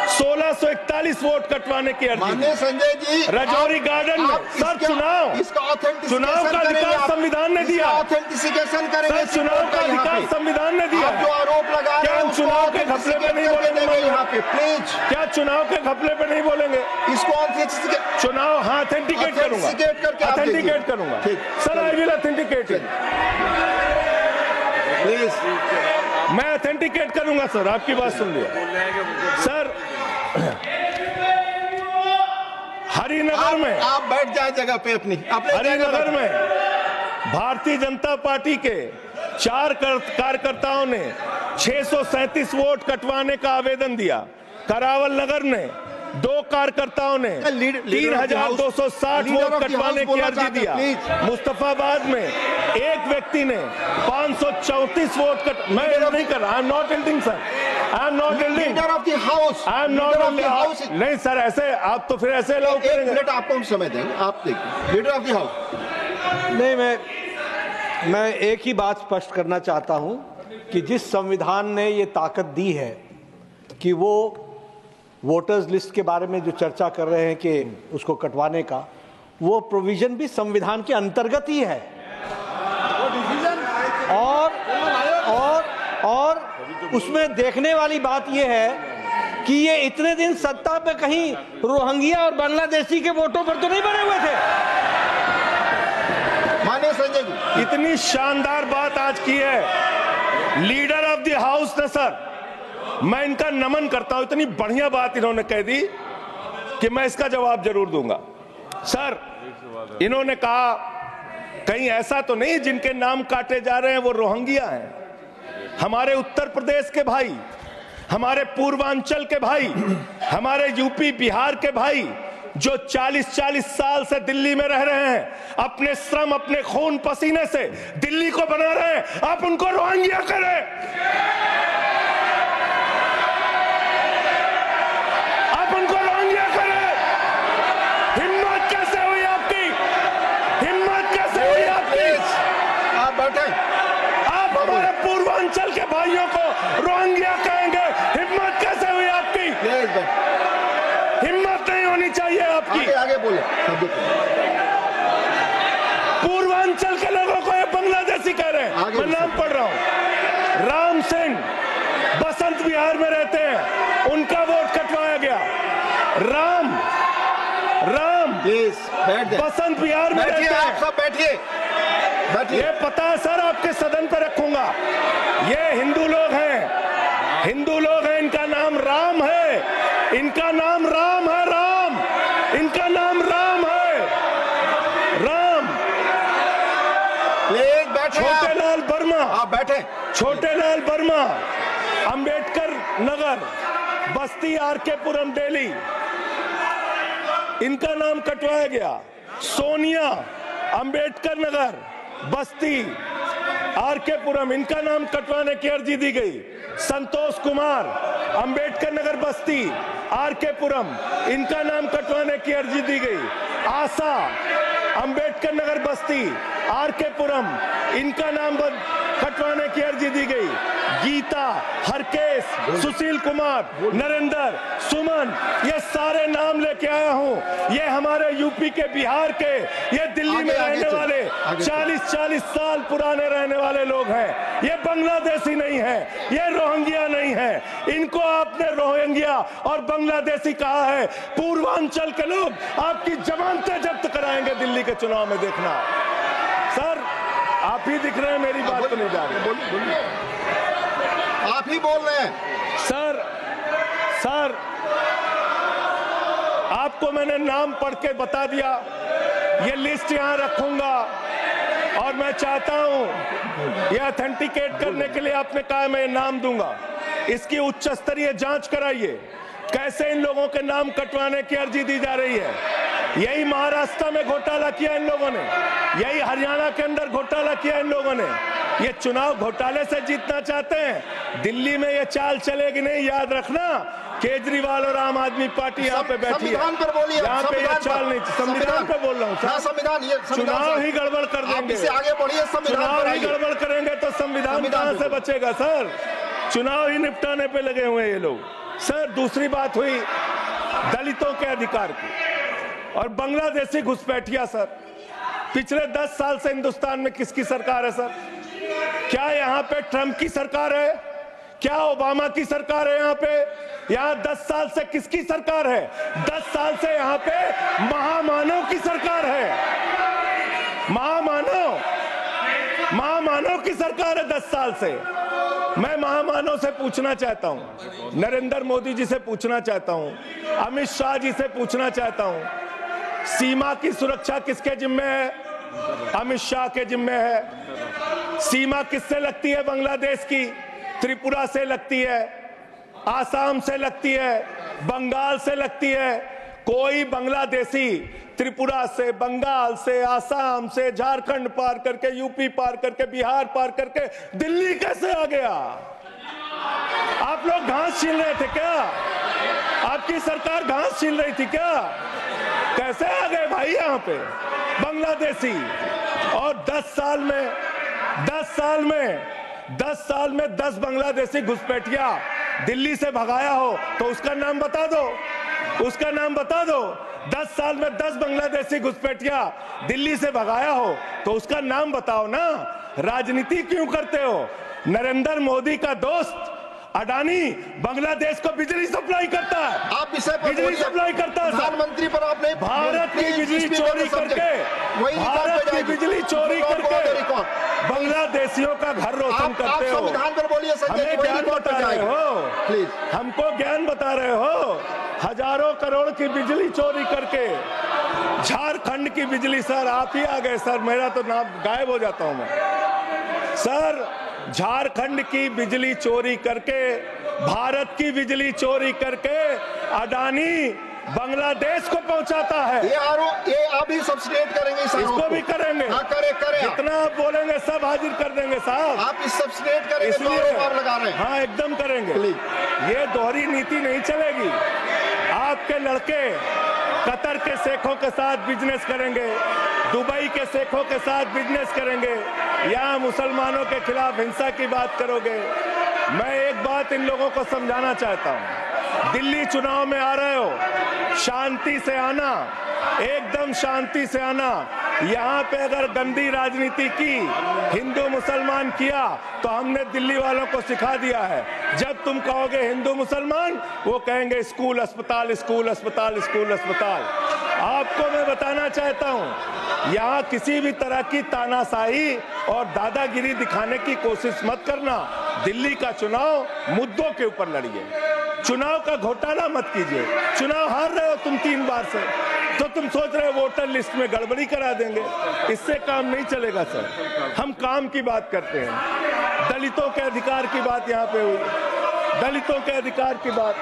[SPEAKER 2] 1641 वोट कटवाने की अर्जी दी।
[SPEAKER 3] संजय जी,
[SPEAKER 2] रजौरी गार्डन में सर चुनाव का अधिकार संविधान ने दिया।
[SPEAKER 3] ऑथेंटिसिकेशन करेंगे।
[SPEAKER 2] सर, चुनाव का अधिकार संविधान ने दिया।
[SPEAKER 3] जो आरोप लगा
[SPEAKER 2] क्या हम चुनाव के घपले पे नहीं बोलेंगे
[SPEAKER 3] यहाँ पे? प्लीज,
[SPEAKER 2] क्या चुनाव के घपले पे नहीं बोलेंगे?
[SPEAKER 3] इसको
[SPEAKER 2] चुनाव, हाँ, ऑथेंटिकेट करूंगा, ऑथेंटिकेट करूंगा sir. I will authenticate it,
[SPEAKER 3] please.
[SPEAKER 2] मैं ऑथेंटिकेट करूंगा सर। आपकी बात सुन लिया सर। हरिनगर में
[SPEAKER 3] आप बैठ जाए जगह पे अपनी।
[SPEAKER 2] हरिनगर में भारतीय जनता पार्टी के 4 कार्यकर्ताओं ने 637 वोट कटवाने का आवेदन दिया। करावल नगर ने 2 कार्यकर्ताओं ने 3,260 वोट कटवाने की अर्जी दिया। मुस्तफाबाद में एक व्यक्ति ने 534 वोट मैं नहीं कर रहा। I am not एल्डिंग sir, I am not एल्डिंग।
[SPEAKER 3] Leader of the house,
[SPEAKER 2] I am not एल्डिंग। नहीं सर, ऐसे आप तो फिर ऐसे अलाउ करेंगे।
[SPEAKER 3] 1 मिनट आपको हम समय देंगे, आप देखिए। Leader of the house.
[SPEAKER 4] नहीं, मैं एक ही बात स्पष्ट करना चाहता हूं कि जिस संविधान ने ये ताकत दी है कि वो वोटर्स लिस्ट के बारे में जो चर्चा कर रहे हैं कि उसको कटवाने का, वो प्रोविजन भी संविधान के अंतर्गत ही है। और उसमें देखने वाली बात यह है कि ये इतने दिन सत्ता पे कहीं रोहिंग्या और बांग्लादेशी के वोटों पर तो नहीं बने हुए थे।
[SPEAKER 3] माने संजय जी,
[SPEAKER 2] इतनी शानदार बात आज की है लीडर ऑफ द हाउस ने सर। मैं इनका नमन करता हूं। इतनी बढ़िया बात इन्होंने कह दी कि मैं इसका जवाब जरूर दूंगा। सर, इन्होंने कहा कहीं ऐसा तो नहीं जिनके नाम काटे जा रहे हैं वो रोहिंग्या हैं। हमारे उत्तर प्रदेश के भाई, हमारे पूर्वांचल के भाई, हमारे यूपी बिहार के भाई जो 40-40 साल से दिल्ली में रह रहे हैं, अपने श्रम, अपने खून पसीने से दिल्ली को बना रहे हैं, आप उनको रोहिंग्या करें। आप उनको रोहिंग्या करें। हिम्मत कैसे हुई आपकी? हिम्मत कैसे हुई आपकी?
[SPEAKER 3] आप बैठे।
[SPEAKER 2] आप हमारे पूर्वांचल के भाइयों को रोहिंग्या कहेंगे? हिम्मत कैसे हुई आपकी? हिम्मत नहीं होनी चाहिए आपकी। की।
[SPEAKER 3] आगे आगे बोले शब्द को।
[SPEAKER 2] पूर्वांचल के लोगों को ये बांग्लादेशी कह रहे हैं।
[SPEAKER 3] आगे
[SPEAKER 2] मैं नाम पढ़ रहा हूं। राम सिंह बसंत विहार में रहते हैं, उनका वोट कटवाया गया। राम
[SPEAKER 3] प्लीज बैठ जाए।
[SPEAKER 2] बसंत विहार में
[SPEAKER 3] बैठिए,
[SPEAKER 2] रहते
[SPEAKER 3] आप
[SPEAKER 2] हैं।
[SPEAKER 3] सब बैठिए बैठिए।
[SPEAKER 2] ये पता है सर, आपके सदन पर रखूंगा। ये हिंदू लोग हैं, हिंदू लोग हैं। इनका नाम राम है, इनका नाम राम है। राम, इनका नाम राम है। राम।
[SPEAKER 3] प्लीज बैठे।
[SPEAKER 2] छोटे लाल वर्मा,
[SPEAKER 3] आप बैठे।
[SPEAKER 2] छोटे लाल वर्मा, अंबेडकर नगर, बस्ती, आरके पुरम, दिल्ली, इनका नाम कटवाया गया। सोनिया, अंबेडकर नगर, बस्ती, आरके पुरम, इनका नाम कटवाने की अर्जी दी गई। संतोष कुमार, अंबेडकर नगर, बस्ती, आरके पुरम, इनका नाम कटवाने की अर्जी दी गई। आशा, अंबेडकर नगर, बस्ती, आरके पुरम, इनका नाम कटवाने की अर्जी दी गई। गीता, हरकेश, सुशील कुमार, नरेंद्र, सुमन, ये सारे नाम लेके आया हूं। ये हमारे यूपी के, बिहार के, ये दिल्ली में रहने वाले 40-40 साल पुराने रहने वाले लोग हैं। ये बांग्लादेशी नहीं है, ये रोहिंग्या नहीं है। इनको आपने रोहिंग्या और बांग्लादेशी कहा है। पूर्वांचल के लोग आपकी जमानतें जब्त कराएंगे दिल्ली के चुनाव में, देखना। सर आप ही दिख रहे हैं, मेरी बात तो नहीं जा रही।
[SPEAKER 3] आप ही बोल रहे हैं।
[SPEAKER 2] सर आपको मैंने नाम पढ़ के बता दिया। ये लिस्ट यहां रखूंगा और मैं चाहता हूं ये ऑथेंटिकेट करने के लिए आपने कहा मैं नाम दूंगा। इसकी उच्च स्तरीय जांच कराइए, कैसे इन लोगों के नाम कटवाने की अर्जी दी जा रही है। यही महाराष्ट्र में घोटाला किया इन लोगों ने, यही हरियाणा के अंदर घोटाला किया इन लोगों ने। ये चुनाव घोटाले से जीतना चाहते हैं। दिल्ली में ये चाल चलेगी नहीं, याद रखना। केजरीवाल और आम आदमी पार्टी यहाँ पे बैठी है।
[SPEAKER 3] संविधान पर बोलिए।
[SPEAKER 2] यहाँ पे ये चाल नहीं, संविधान पे बोल रहा हूँ सर।
[SPEAKER 3] संविधान, ये
[SPEAKER 2] चुनाव ही गड़बड़ कर देंगे,
[SPEAKER 3] इससे आगे बढ़िए।
[SPEAKER 2] चुनाव ही गड़बड़ करेंगे तो संविधान कहां से बचेगा सर। चुनाव ही निपटाने पे लगे हुए हैं ये लोग। सर दूसरी बात हुई दलितों के अधिकार की और बांग्लादेशी घुसपैठिया। सर पिछले 10 साल से हिंदुस्तान में किसकी सरकार है सर? क्या यहाँ पे ट्रंप की सरकार है? क्या ओबामा की सरकार है? यहाँ पे, यहाँ 10 साल से किसकी सरकार है? 10 साल से यहाँ पे महामानव की सरकार है। महामानव की सरकार है 10 साल से। मैं महामानव से पूछना चाहता हूं, नरेंद्र मोदी जी से पूछना चाहता हूं, अमित शाह जी से पूछना चाहता हूं, सीमा की सुरक्षा किसके जिम्मे है? अमित शाह के जिम्मे है। सीमा किससे लगती है? बांग्लादेश की, त्रिपुरा से लगती है, आसाम से लगती है, बंगाल से लगती है। कोई बांग्लादेशी त्रिपुरा से, बंगाल से, आसाम से, झारखंड पार करके, यूपी पार करके, बिहार पार करके दिल्ली कैसे आ गया? आप लोग घास छील रहे थे क्या? आपकी सरकार घास छील रही थी क्या? कैसे आ गए भाई यहाँ पे बांग्लादेशी? और 10 साल में 10 बांग्लादेशी घुसपैठिया दिल्ली से भगाया हो तो उसका नाम बता दो, उसका नाम बता दो। 10 साल में 10 बांग्लादेशी घुसपैठिया दिल्ली से भगाया हो तो उसका नाम बताओ ना। राजनीति क्यों करते हो? नरेंद्र मोदी का दोस्त अडानी बांग्लादेश को बिजली सप्लाई करता है।
[SPEAKER 3] आप विषय पर
[SPEAKER 2] बिजली सप्लाई करता है।
[SPEAKER 3] प्रधानमंत्री पर आपने
[SPEAKER 2] भारत की बिजली चोरी करके, भारत की बिजली चोरी करके बांग्लादेशियों का घर रोशन करते हो।
[SPEAKER 3] संविधान पर बोलिए।
[SPEAKER 2] हमें ज्ञान बता रहे हो,
[SPEAKER 3] प्लीज
[SPEAKER 2] हमको ज्ञान बता रहे हो। हजारों करोड़ की बिजली चोरी करके, झारखंड की बिजली। सर आप ही आ गए सर, मेरा तो नाम गायब हो जाता हूं मैं। सर झारखंड की बिजली चोरी करके, भारत की बिजली चोरी करके अडानी बांग्लादेश को पहुंचाता है।
[SPEAKER 3] ये आप ही सब्सिडेट करेंगे इस
[SPEAKER 2] इसको भी करेंगे।
[SPEAKER 3] हाँ, करें
[SPEAKER 2] जितना आप बोलेंगे सब हाजिर कर देंगे साहब।
[SPEAKER 3] आप इस सब्सिडेट करेंगे,
[SPEAKER 2] इसलिए
[SPEAKER 3] आप लगा रहे हैं।
[SPEAKER 2] हाँ एकदम करेंगे। ये दोहरी नीति नहीं चलेगी। आपके लड़के कतर के शेखों के साथ बिजनेस करेंगे, दुबई के शेखों के साथ बिजनेस करेंगे, यहाँ मुसलमानों के खिलाफ हिंसा की बात करोगे। मैं एक बात इन लोगों को समझाना चाहता हूँ, दिल्ली चुनाव में आ रहे हो, शांति से आना, एकदम शांति से आना। यहाँ पे अगर गंदी राजनीति की, हिंदू मुसलमान किया, तो हमने दिल्ली वालों को सिखा दिया है, जब तुम कहोगे हिंदू मुसलमान, वो कहेंगे स्कूल अस्पताल, स्कूल अस्पताल, स्कूल अस्पताल। आपको मैं बताना चाहता हूँ, यहाँ किसी भी तरह की तानाशाही और दादागिरी दिखाने की कोशिश मत करना। दिल्ली का चुनाव मुद्दों के ऊपर लड़िए, चुनाव का घोटाला मत कीजिए। चुनाव हार रहे हो तुम 3 बार से, तो तुम सोच रहे हो वोटर लिस्ट में गड़बड़ी करा देंगे। इससे काम नहीं चलेगा सर। हम काम की बात करते हैं, दलितों के अधिकार की बात यहाँ पे हुई, दलितों के अधिकार की बात।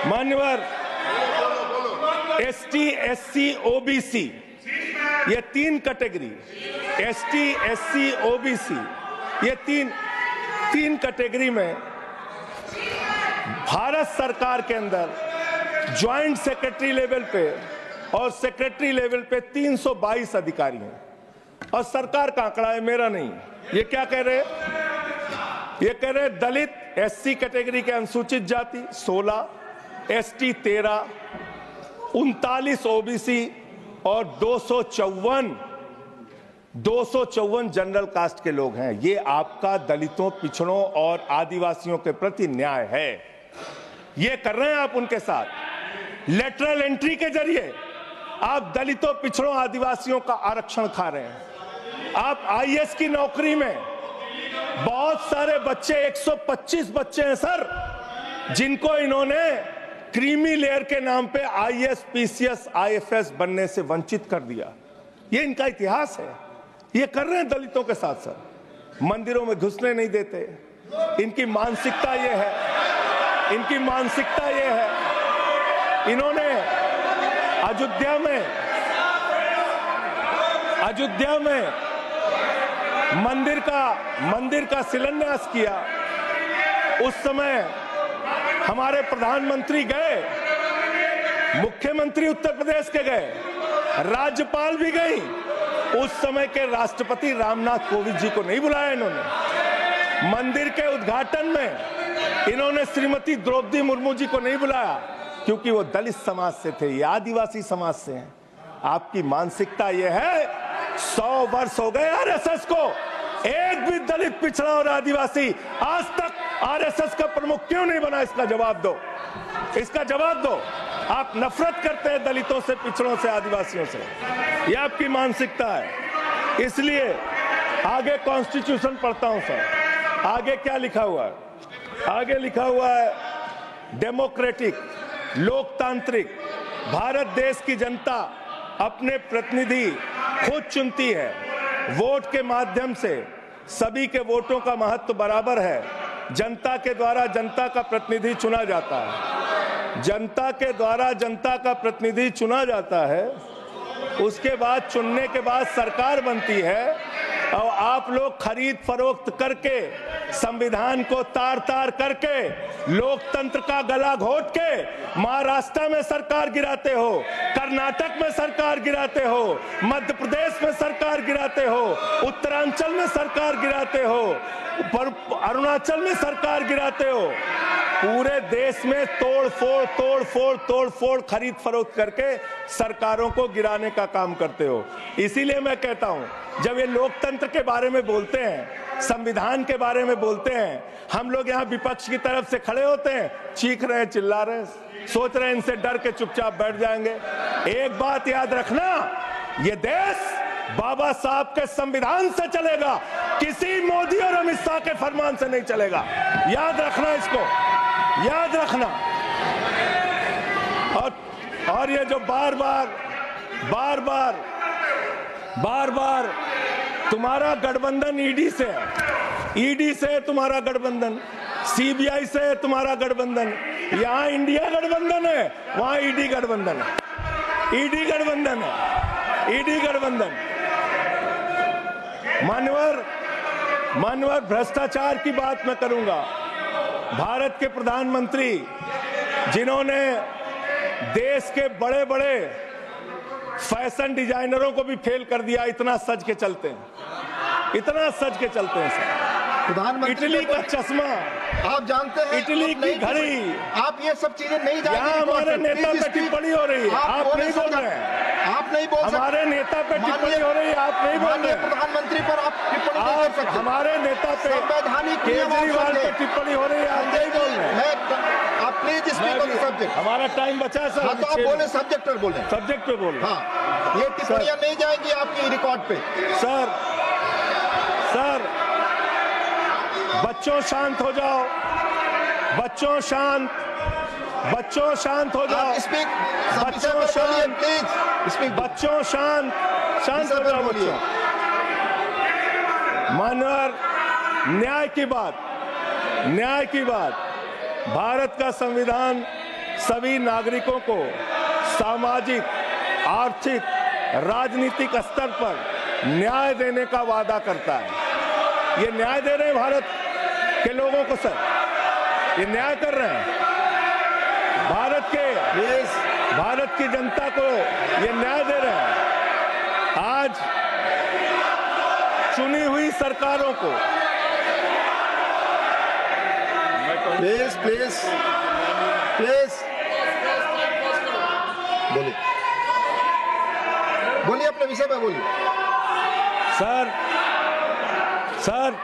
[SPEAKER 2] मान्यवर ST, SC, OBC, ये 3 कैटेगरी, ST, SC, OBC, ये तीन कैटेगरी में भारत सरकार के अंदर ज्वाइंट सेक्रेटरी लेवल पे और सेक्रेटरी लेवल पे 322 अधिकारी हैं। और सरकार का आंकड़ा है, मेरा नहीं। ये क्या कह रहे हैं? ये कह रहे हैं दलित SC कैटेगरी के अनुसूचित जाति 16, ST 13, 39 OBC और 254 जनरल कास्ट के लोग हैं। ये आपका दलितों, पिछड़ों और आदिवासियों के प्रति न्याय है। ये कर रहे हैं आप उनके साथ। लेटरल एंट्री के जरिए आप दलितों, पिछड़ों, आदिवासियों का आरक्षण खा रहे हैं। आप IAS की नौकरी में बहुत सारे बच्चे, 125 बच्चे हैं सर, जिनको इन्होंने क्रीमी लेयर के नाम पे IAS, PCS, IFS बनने से वंचित कर दिया। ये इनका इतिहास है। ये कर रहे हैं दलितों के साथ सर। मंदिरों में घुसने नहीं देते। इनकी मानसिकता ये है, इनकी मानसिकता ये है। इन्होंने अयोध्या में मंदिर का शिलान्यास किया। उस समय हमारे प्रधानमंत्री गए, मुख्यमंत्री उत्तर प्रदेश के गए, राज्यपाल भी गई। उस समय के राष्ट्रपति रामनाथ कोविंद जी को नहीं बुलाया इन्होंने। मंदिर के उद्घाटन में इन्होंने श्रीमती द्रौपदी मुर्मू जी को नहीं बुलाया, क्योंकि वो दलित समाज से थे, ये आदिवासी समाज से हैं। आपकी मानसिकता ये है। 100 वर्ष हो गए RSS को, एक भी दलित, पिछड़ा और आदिवासी आज तक RSS का प्रमुख क्यों नहीं बना? इसका जवाब दो, इसका जवाब दो। आप नफरत करते हैं दलितों से, पिछड़ों से, आदिवासियों से। ये आपकी मानसिकता है। इसलिए आगे कॉन्स्टिट्यूशन पढ़ता हूं सर। आगे क्या लिखा हुआ है? आगे लिखा हुआ है डेमोक्रेटिक, लोकतांत्रिक भारत देश की जनता अपने प्रतिनिधि खुद चुनती है। वोट के माध्यम से सभी के वोटों का महत्व बराबर है। जनता के द्वारा जनता का प्रतिनिधि चुना जाता है। जनता के द्वारा जनता का प्रतिनिधि चुना जाता है। उसके बाद चुनने के बाद सरकार बनती है, और आप लोग खरीद फरोख्त करके, संविधान को तार तार करके, लोकतंत्र का गला घोट के महाराष्ट्र में सरकार गिराते हो, कर्नाटक में सरकार गिराते हो, मध्य प्रदेश में सरकार गिराते हो, उत्तरांचल में सरकार गिराते हो, अरुणाचल में सरकार गिराते हो। पूरे देश में तोड़ फोड़ खरीद फरोख्त करके सरकारों को गिराने का काम करते हो। इसीलिए मैं कहता हूं, जब ये लोकतंत्र के बारे में बोलते हैं, संविधान के बारे में बोलते हैं, हम लोग यहाँ विपक्ष की तरफ से खड़े होते हैं, चीख रहे हैं, चिल्ला रहे हैं, सोच रहे हैं इनसे डर के चुपचाप बैठ जाएंगे। एक बात याद रखना, ये देश बाबा साहब के संविधान से चलेगा, किसी मोदी और अमित शाह के फरमान से नहीं चलेगा। याद रखना, इसको याद रखना। और ये जो बार बार तुम्हारा गठबंधन ईडी से है, ईडी से तुम्हारा गठबंधन, सीबीआई से तुम्हारा गठबंधन। यहाँ इंडिया गठबंधन है, वहां ईडी गठबंधन है, ईडी गठबंधन है, ईडी गठबंधन। मानवर भ्रष्टाचार की बात मैं करूंगा। भारत के प्रधानमंत्री, जिन्होंने देश के बड़े बड़े फैशन डिजाइनरों को भी फेल कर दिया, इतना सज के चलते हैं, इतना सज के चलते हैं सर। इटली का चश्मा
[SPEAKER 3] आप जानते हैं
[SPEAKER 2] इटली
[SPEAKER 3] आप
[SPEAKER 2] की
[SPEAKER 3] नहीं-
[SPEAKER 2] घड़ी।
[SPEAKER 3] आप ये सब चीजें नहीं जाएंगी
[SPEAKER 2] यहाँ
[SPEAKER 3] रिकॉर्ड
[SPEAKER 2] हमारे
[SPEAKER 3] पे।
[SPEAKER 2] नेता
[SPEAKER 3] Please
[SPEAKER 2] पे
[SPEAKER 3] speak।
[SPEAKER 2] टिप्पणी हो रही है, आप
[SPEAKER 3] बोल
[SPEAKER 2] नहीं बोल
[SPEAKER 3] सकते।
[SPEAKER 2] रहे हैं।
[SPEAKER 3] आप नहीं बोल सकते।
[SPEAKER 2] हमारे नेता पे टिप्पणी हो रही है, आप नहीं बोल रहे
[SPEAKER 3] माननीय
[SPEAKER 2] हैं।
[SPEAKER 3] प्रधानमंत्री पर आप टिप्पणी नहीं कर
[SPEAKER 2] आप
[SPEAKER 3] सकते।
[SPEAKER 2] हमारे नेता पे
[SPEAKER 3] संवैधानिक नियम आप
[SPEAKER 2] केजरीवाल पे
[SPEAKER 3] समझे।
[SPEAKER 2] टिप्पणी हो रही है, आप नहीं बोल रहे हैं।
[SPEAKER 3] आप please speak on the subject.
[SPEAKER 2] हमारा टाइम बचा है सर।
[SPEAKER 3] हाँ तो आप बोले सब्जेक्ट पर बोले।
[SPEAKER 2] सब्जेक्ट पे बोल रहे हैं।
[SPEAKER 3] हाँ ये टिप्पणियां नहीं जाएंगी आपकी रिकॉर्ड पे।
[SPEAKER 2] सर बच्चों शांत हो जाओ, बच्चों शांत हो जाओ,
[SPEAKER 3] आप स्पीक
[SPEAKER 2] बच्चों शांत,
[SPEAKER 3] प्लीज स्पीक।
[SPEAKER 2] बच्चों शांत हो जाओ बच्चों। मानवर न्याय की बात, भारत का संविधान सभी नागरिकों को सामाजिक, आर्थिक, राजनीतिक स्तर पर न्याय देने का वादा करता है। ये न्याय दे रहे हैं भारत के लोगों को सर, ये न्याय कर रहे हैं भारत की जनता को, ये न्याय दे रहे हैं। आज चुनी हुई सरकारों को
[SPEAKER 3] प्लीज बोलिए अपने विषय पे बोलिए।
[SPEAKER 2] सर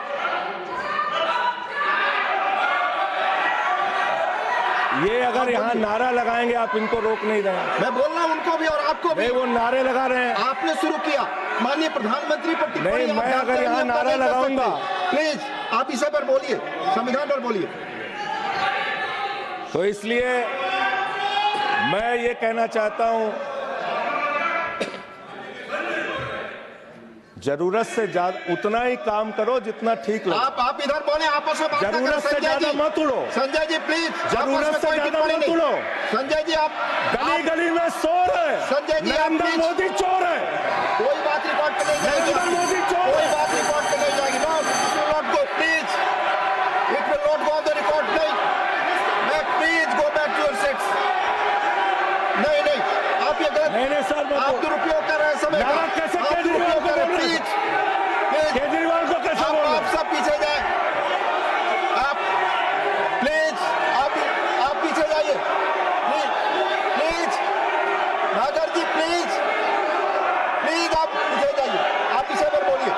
[SPEAKER 2] ये अगर यहाँ नारा लगाएंगे आप इनको रोक नहीं देंगे।
[SPEAKER 3] मैं बोल रहा हूँ उनको भी और आपको भी।
[SPEAKER 2] वो नारे लगा रहे हैं,
[SPEAKER 3] आपने शुरू किया माननीय प्रधानमंत्री पर टिप्पणी।
[SPEAKER 2] नहीं, मैं अगर यहाँ नारा लगाऊंगा।
[SPEAKER 3] प्लीज आप इस पर बोलिए, संविधान पर बोलिए।
[SPEAKER 2] तो इसलिए मैं ये कहना चाहता हूं, जरूरत से ज्यादा उतना ही काम करो जितना ठीक लगे।
[SPEAKER 3] आप इधर बोले, आपस में बात ना करें।
[SPEAKER 2] जरूरत से ज्यादा मत उड़ो।
[SPEAKER 3] संजय जी प्लीज,
[SPEAKER 2] जरूरत से ज्यादा मत उड़ो।
[SPEAKER 3] संजय जी आप
[SPEAKER 2] गली में शोर है।
[SPEAKER 3] संजय जी, आप
[SPEAKER 2] नरेंद्र
[SPEAKER 3] प्लीज।
[SPEAKER 2] मोदी चोर है।
[SPEAKER 3] कोई बात रिकॉर्ड पे नहीं जाएगी।
[SPEAKER 2] नरेंद्र मोदी चोर
[SPEAKER 3] कोई
[SPEAKER 2] है।
[SPEAKER 3] बात रिकॉर्ड पे नहीं जाएगी। Not go please, it will not go on the record. नहीं, please go back to your seats. नहीं आप ये गलत,
[SPEAKER 2] नहीं सर,
[SPEAKER 3] आप दुरुपयोग कर रहे हैं समय का।
[SPEAKER 2] कैसे
[SPEAKER 3] आप
[SPEAKER 2] केजरीवाल
[SPEAKER 3] दुरुपयोग
[SPEAKER 2] को
[SPEAKER 3] कर रहे हैं।
[SPEAKER 2] बोल रहे हैं?
[SPEAKER 3] प्लीज
[SPEAKER 2] केजरीवाल को कैसे बोल रहे
[SPEAKER 3] आप
[SPEAKER 2] हैं?
[SPEAKER 3] सब पीछे जाए। आप प्लीज आप पीछे जाइए। प्लीज नागर जी प्लीज आप पीछे जाइए। आप पीछे पर बोलिए।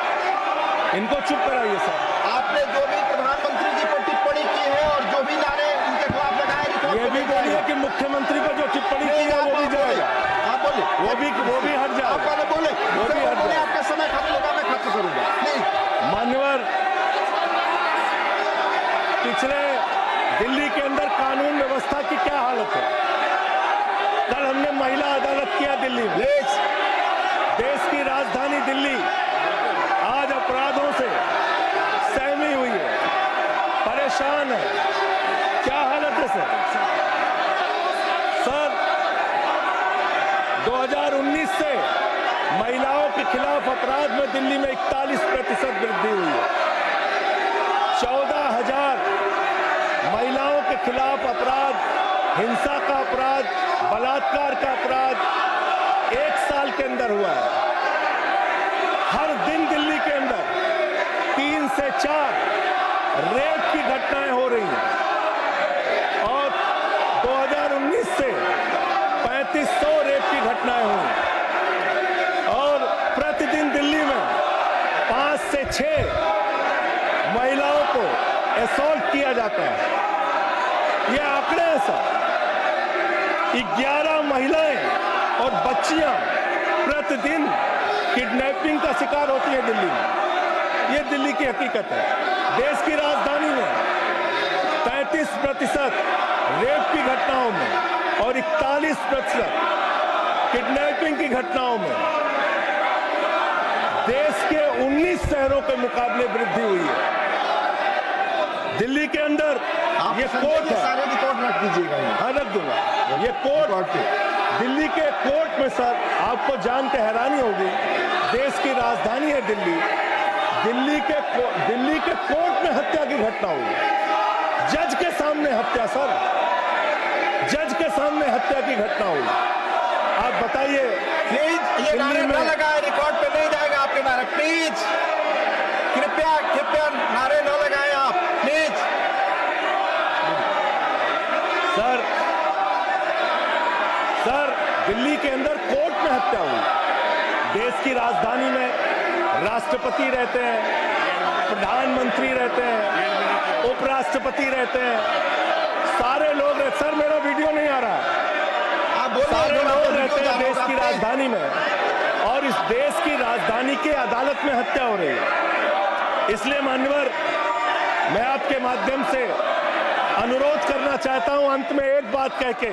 [SPEAKER 2] इनको चुप कराइए सर।
[SPEAKER 3] आपने जो भी प्रधानमंत्री जी पर टिप्पणी की है और जो भी नारे उनके खिलाफ लगाए, रिकॉर्ड
[SPEAKER 2] ये
[SPEAKER 3] पे
[SPEAKER 2] भी
[SPEAKER 3] नहीं
[SPEAKER 2] बोलिए
[SPEAKER 3] जाएगा।
[SPEAKER 2] कि मुख्यमंत्री पर जो टिप्पणी की है वो भी जाएगा।
[SPEAKER 3] आप बोलिए,
[SPEAKER 2] वो भी हट
[SPEAKER 3] आप
[SPEAKER 2] जाएगा।
[SPEAKER 3] पहले बोले,
[SPEAKER 2] वो भी हट
[SPEAKER 3] बोले,
[SPEAKER 2] जाएगा।
[SPEAKER 3] आपका समय खत्म होगा, मैं खत्म करूंगा। प्लीज
[SPEAKER 2] मान्यवर, पिछले दिल्ली के अंदर कानून व्यवस्था की क्या हालत है? कल हमने महिला अदालत किया दिल्ली में। देश की राजधानी दिल्ली आज अपराधों से सहमी हुई है, परेशान है। क्या हालत है सर 2019 से महिलाओं के खिलाफ अपराध में दिल्ली में 41% वृद्धि हुई है। 14,000 महिलाओं के खिलाफ अपराध, हिंसा का अपराध, बलात्कार का अपराध 1 साल के अंदर हुआ है। हर दिन दिल्ली के अंदर 3 से 4 रेप की घटनाएं हो रही हैं और 2019 से 3500 रेप की घटनाएं हुई और प्रतिदिन दिल्ली में 5 से 6 महिलाओं को असॉल्ट किया जाता है। ये आंकड़े हैं सर। 11 महिलाएं और बच्चियां प्रतिदिन किडनैपिंग का शिकार होती है दिल्ली में। ये दिल्ली की हकीकत है। देश की राजधानी में 33% रेप की घटनाओं में और 41% किडनैपिंग की घटनाओं में देश के 19 शहरों के मुकाबले वृद्धि हुई है। दिल्ली के अंदर
[SPEAKER 3] आप
[SPEAKER 2] ये
[SPEAKER 3] संजय
[SPEAKER 2] कोर्ट
[SPEAKER 3] जी
[SPEAKER 2] है।
[SPEAKER 3] सारे रिकॉर्ड रख दीजिएगा यहाँ।
[SPEAKER 2] हाँ, रख दूंगा। ये कोर्ट, दिल्ली के कोर्ट में सर आपको जान के हैरानी होगी, देश की राजधानी है दिल्ली, दिल्ली के कोर्ट में हत्या की घटना हुई। जज के सामने हत्या सर, जज के सामने हत्या की घटना हुई। आप बताइए।
[SPEAKER 3] प्लीज ये नारे न लगाए, रिकॉर्ड पे नहीं जाएगा आपके नारे। प्लीज कृपया नारे न लगाएं आप। प्लीज
[SPEAKER 2] दिल्ली के अंदर कोर्ट में हत्या हुई। देश की राजधानी में राष्ट्रपति रहते हैं, प्रधानमंत्री रहते हैं, उपराष्ट्रपति रहते हैं, सारे लोग रहते। सर मेरा वीडियो नहीं आ रहा। सारे लोग रहते हैं देश की राजधानी में, और इस देश की राजधानी के अदालत में हत्या हो रही है। इसलिए मान्यवर, मैं आपके माध्यम से अनुरोध करना चाहता हूं अंत में एक बात कह के।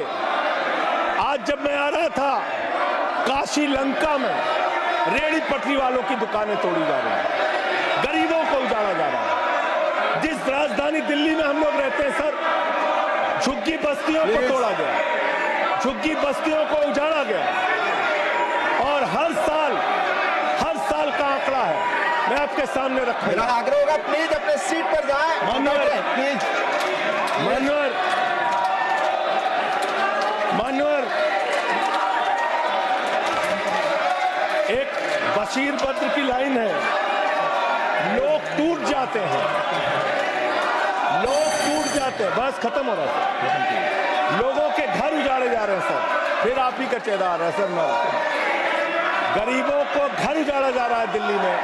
[SPEAKER 2] आज जब मैं आ रहा था, काशी लंका में रेहड़ी पटरी वालों की दुकानें तोड़ी जा रही हैं, गरीबों को उजाड़ा जा रहा है। जिस राजधानी दिल्ली में हम लोग रहते हैं सर, झुग्गी बस्तियों को तोड़ा गया, झुग्गी बस्तियों को उजाड़ा गया, और हर साल का आंकड़ा है, मैं आपके सामने रखूंगा।
[SPEAKER 3] मेरा आग्रह होगा प्लीज अपने सीट पर जाएं। प्लीज
[SPEAKER 2] मान्यवर, एक बशीर बद्र की लाइन है, लोग टूट जाते हैं, बस खत्म हो रहा है। लोगों के घर उजाड़े जा रहे हैं सर, फिर आप ही का चेहरा आ रहा है सर। गरीबों को घर उजाड़ा जा रहा है दिल्ली में।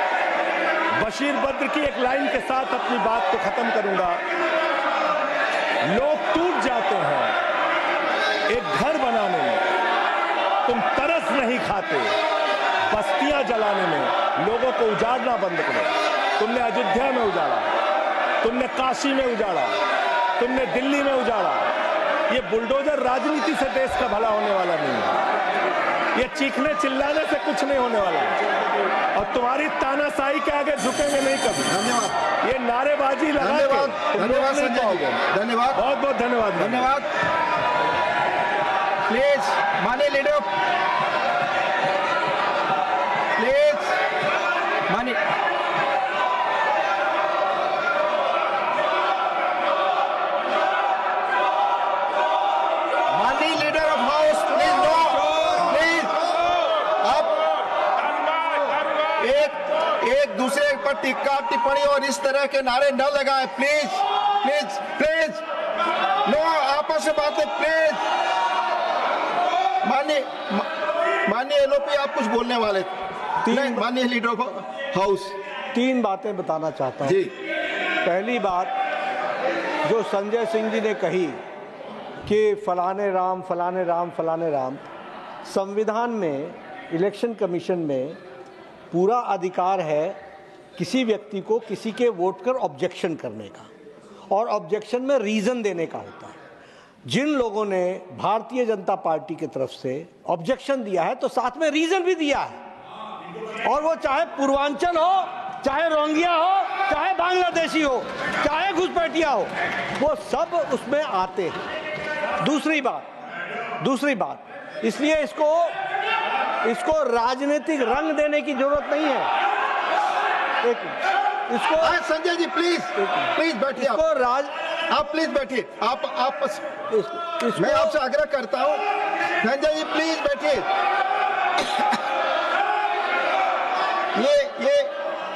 [SPEAKER 2] बशीर बद्र की एक लाइन के साथ अपनी बात को खत्म करूंगा। लोग टूट जाते हैं एक घर बनाने में, तुम तरस नहीं खाते बस्तियां जलाने में। लोगों को उजाड़ना बंद करो। तुमने अयोध्या में उजाड़ा, तुमने काशी में उजाड़ा, तुमने दिल्ली में उजाड़ा। ये बुलडोजर राजनीति से देश का भला होने वाला नहीं है। ये चीखने चिल्लाने से कुछ नहीं होने वाला है, और तुम्हारी तानाशाही के आगे झुकेंगे नहीं कभी।
[SPEAKER 3] धन्यवाद।
[SPEAKER 2] ये नारेबाजी लगा के
[SPEAKER 3] धन्यवाद संजय जी, धन्यवाद,
[SPEAKER 2] बहुत बहुत धन्यवाद।
[SPEAKER 3] धन्यवाद। प्लीज माननीय लीडर, प्लीज माननीय leader of house, please no, please. आप एक दूसरे पर टिक्का टिप्पणी और इस तरह के नारे न लगाएं, प्लीज प्लीज प्लीज। नो, आपस में बातें प्लीज। माननीय एलओपी, आप कुछ बोलने वाले थे। माननीय लीडर ऑफ हाउस,
[SPEAKER 4] 3 बातें बताना चाहता हूँ।
[SPEAKER 3] जी,
[SPEAKER 4] पहली बात, जो संजय सिंह जी ने कही कि फलाने राम फलाने राम फलाने राम, संविधान में, इलेक्शन कमीशन में पूरा अधिकार है किसी व्यक्ति को किसी के वोट कर ऑब्जेक्शन करने का, और ऑब्जेक्शन में रीज़न देने का होता है। जिन लोगों ने भारतीय जनता पार्टी की तरफ से ऑब्जेक्शन दिया है तो साथ में रीज़न भी दिया है, और वो चाहे पूर्वांचल हो, चाहे रोंगिया हो, चाहे बांग्लादेशी हो, चाहे घुसपैठिया हो, वो सब उसमें आते हैं। दूसरी बात, इसलिए इसको राजनीतिक रंग देने की जरूरत नहीं है। इसको
[SPEAKER 3] संजय जी प्लीज बैठिए। आप प्लीज बैठिए। मैं आपसे आग्रह करता हूं, संजय जी प्लीज बैठिए।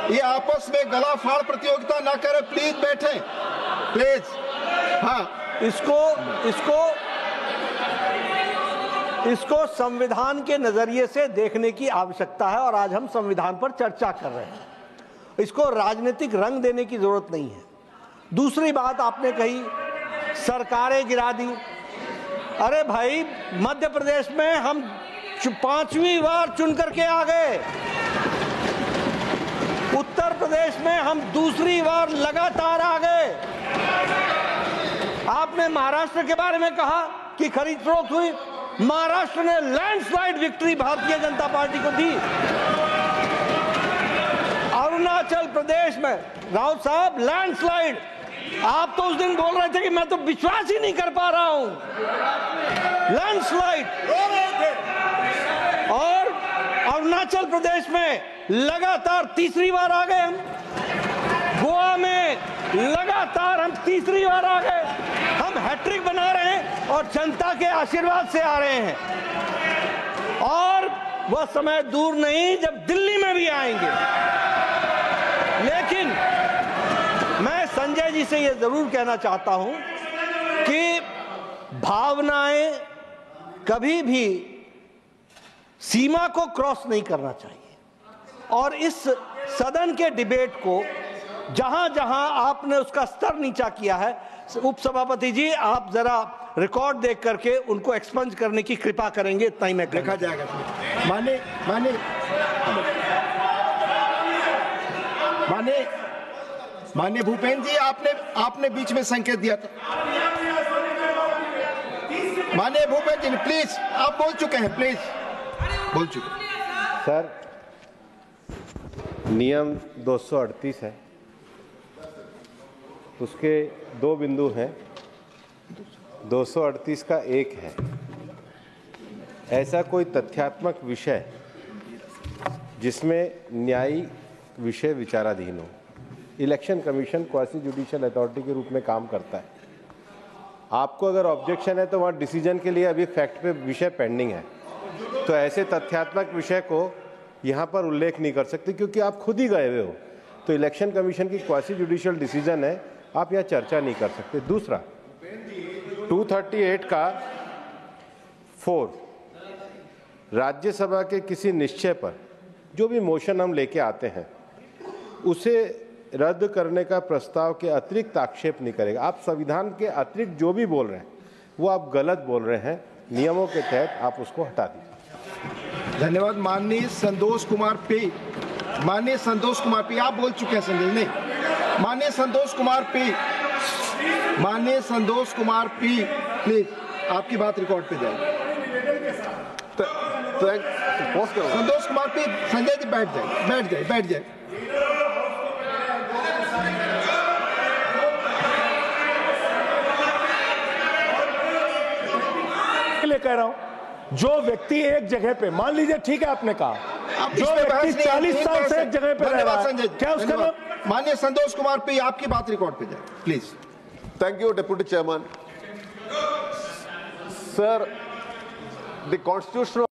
[SPEAKER 3] ये आपस में गला फाड़ प्रतियोगिता ना करें, प्लीज बैठे, प्लीज। हाँ,
[SPEAKER 4] इसको संविधान के नजरिए से देखने की आवश्यकता है, और आज हम संविधान पर चर्चा कर रहे हैं। इसको राजनीतिक रंग देने की जरूरत नहीं है। दूसरी बात आपने कही, सरकारें गिरा दी। अरे भाई, मध्य प्रदेश में हम 5वीं बार चुन करके आ गए, उत्तर प्रदेश में हम दूसरी बार लगातार आ गए। आपने महाराष्ट्र के बारे में कहा कि खरीद फरोख्त हुई, महाराष्ट्र ने landslide victory Bharatiya Janata party को दी। अरुणाचल प्रदेश में राउत साहब लैंडस्लाइड, आप तो उस दिन बोल रहे थे कि मैं तो विश्वास ही नहीं कर पा रहा हूं, लैंडस्लाइड। और अरुणाचल प्रदेश में लगातार तीसरी बार आ गए हम, गोवा में लगातार हम तीसरी बार आ गए। हम हैट्रिक बना रहे हैं और जनता के आशीर्वाद से आ रहे हैं, और वह समय दूर नहीं जब दिल्ली में भी आएंगे। लेकिन मैं संजय जी से यह जरूर कहना चाहता हूं कि भावनाएं कभी भी सीमा को क्रॉस नहीं करना चाहिए। और इस सदन के डिबेट को जहां जहां आपने उसका स्तर नीचा किया है, उपसभापति जी आप जरा रिकॉर्ड देख करके उनको एक्सपंज करने की कृपा करेंगे, इतना ही मैं
[SPEAKER 3] देखा जाएगा। माननीय भूपेंद्र जी, आपने बीच में संकेत दिया था। माननीय भूपेंद्र जी प्लीज, आप बोल चुके हैं, प्लीज बोल चुके हैं।
[SPEAKER 5] सर, नियम 238 है, उसके 2 बिंदु हैं। 238 का एक है, ऐसा कोई तथ्यात्मक विषय जिसमें न्यायिक विषय विचाराधीन हो। Election commission quasi judicial authority के रूप में काम करता है। आपको अगर ऑब्जेक्शन है तो वहाँ डिसीजन के लिए अभी फैक्ट पे विषय पेंडिंग है, तो ऐसे तथ्यात्मक विषय को यहाँ पर उल्लेख नहीं कर सकते क्योंकि आप खुद ही गए हुए हो। तो इलेक्शन कमीशन की क्वासी जुडिशियल डिसीजन है, आप यहाँ चर्चा नहीं कर सकते। दूसरा, 238 का 4, राज्यसभा के किसी निश्चय पर जो भी मोशन हम लेके आते हैं उसे रद्द करने का प्रस्ताव के अतिरिक्त आक्षेप नहीं करेगा। आप संविधान के अतिरिक्त जो भी बोल रहे हैं वो आप गलत बोल रहे हैं, नियमों के तहत आप उसको हटा दीजिए।
[SPEAKER 3] धन्यवाद। माननीय संतोष कुमार पी, माननीय संतोष कुमार पी, आप बोल चुके हैं संजय नहीं। माननीय संतोष कुमार पी, माननीय संतोष कुमार पी, प्लीज आपकी बात रिकॉर्ड पे जाएगी। संतोष कुमार पी, संजय जी बैठ जाए, बैठ जाए, बैठ जाए।
[SPEAKER 2] कह रहा हूं, जो व्यक्ति एक जगह पे, मान लीजिए ठीक है आपने कहा, जो व्यक्ति 40 साल से एक जगह पे रह रहा है, क्या उसका नाम?
[SPEAKER 3] माननीय संतोष कुमार पी, आपकी बात रिकॉर्ड पे जाए please.
[SPEAKER 6] Thank you, Deputy Chairman. Sir, the constitutional